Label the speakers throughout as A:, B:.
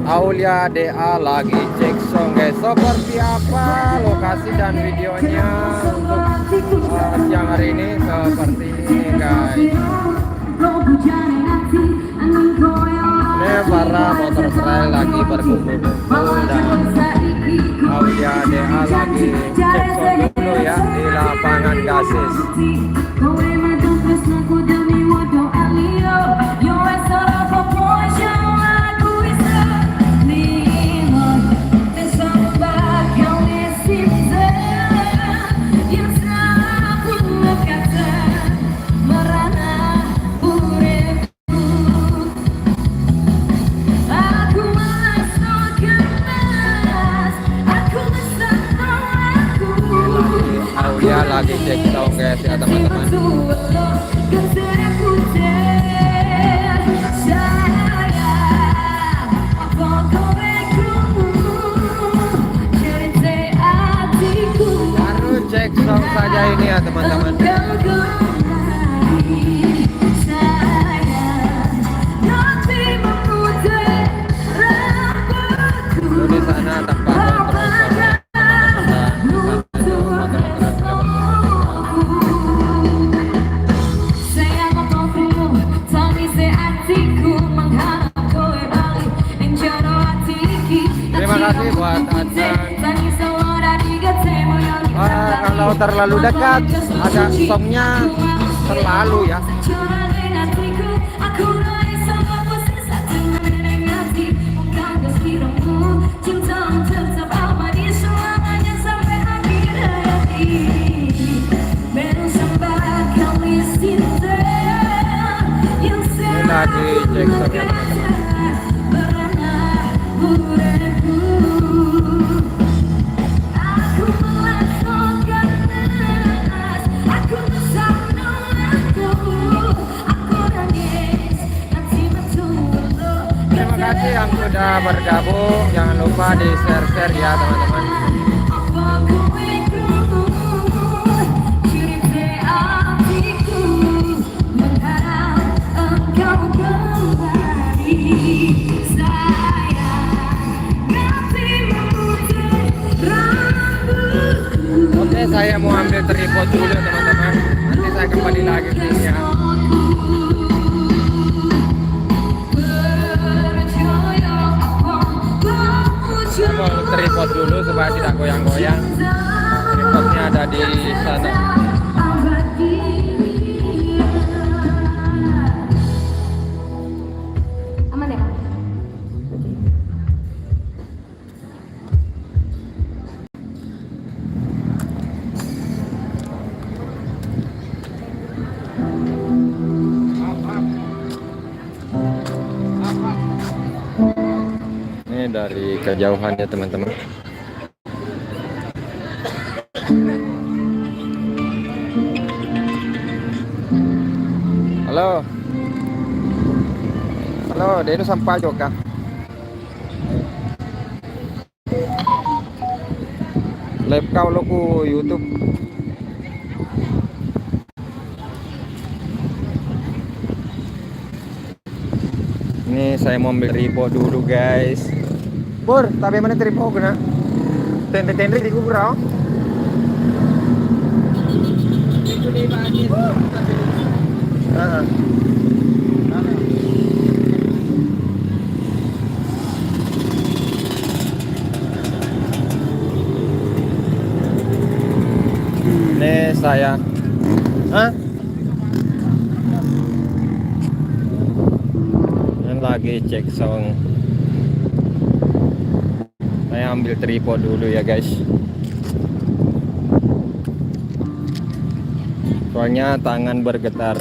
A: Aulia DA lagi cek song guys. Seperti apa lokasi dan videonya untuk siang hari ini seperti ini guys. Ini para motor trail lagi berkumpul-kumpul dan Aulia DA lagi cek song dulu ya di lapangan Gasis. Aulia lagi cek sound guys ya teman-teman. Baru cek sound saja ini ya teman-teman. Di sana tempat kontrol. Terima kasih buat Anda. Kalau terlalu dekat, ada songnya terlalu ya. Ini lagi cek songnya teman-teman. Terima kasih yang sudah bergabung. Jangan lupa di share-share ya teman-teman. Oke, saya mau ambil tripod dulu teman-teman. Nanti saya kembali lagi ya. Saya mau tripod dulu supaya tidak goyang-goyang. Tripodnya ada di sana.
B: Aman ya?
A: Ini dari kejauhan ya teman-teman. Halo. Halo, Deno sampai juga. Live kau lo ku YouTube. Ini saya mau ambil tripod dulu guys. Pur, tapi mana tripod kena? Tende-tende di kuburau. Itu di bagian. Ini saya. Lagi cek sound. Saya ambil tripod dulu ya guys. Soalnya tangan bergetar.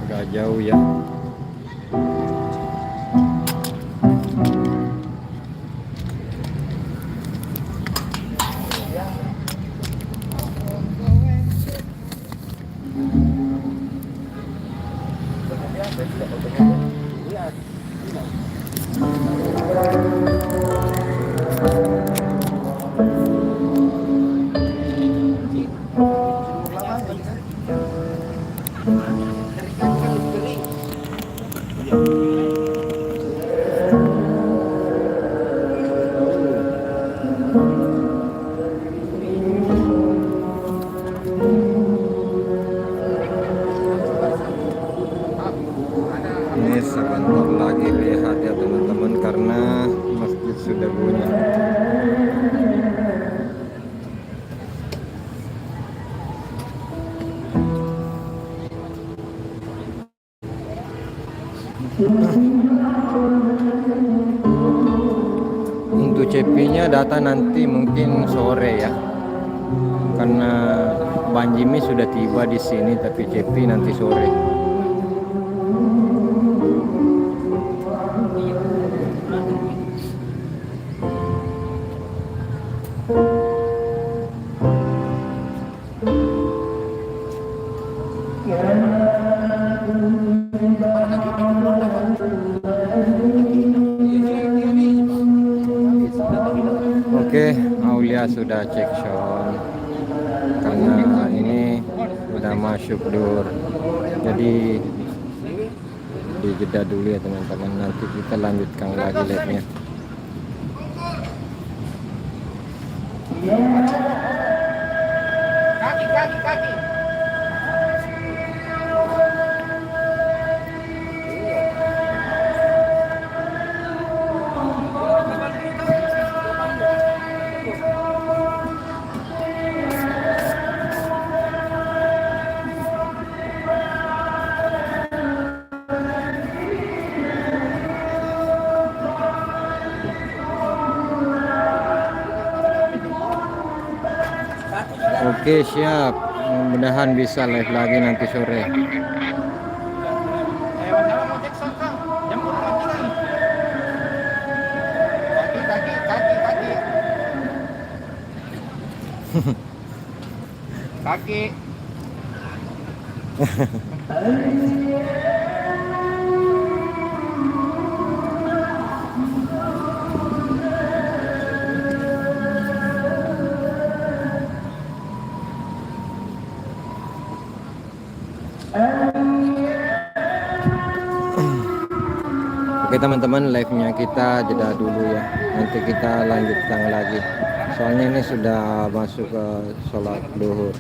A: Agak jauh ya. Ini sebentar lagi lihat ya teman-teman, karena masjid sudah bunyi. Untuk CP-nya data nanti mungkin sore ya, karena Banjimi sudah tiba di sini, tapi CP nanti sore. Oke, Aulia sudah cek sound karena ini udah masuk dur. Jadi dijeda dulu ya teman-teman, nanti kita lanjutkan lagi live-nya.
B: Kaki.
A: Oke, siap. Mudah-mudahan bisa live lagi nanti sore.
B: Kaki.
A: Oke teman-teman, live-nya kita jeda dulu ya. Nanti kita lanjutkan lagi. Soalnya ini sudah masuk ke sholat duhur.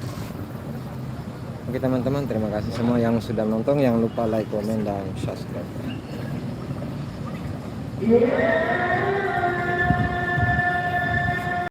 A: Oke teman-teman, terima kasih semua yang sudah nonton. Jangan lupa like, komen, dan subscribe.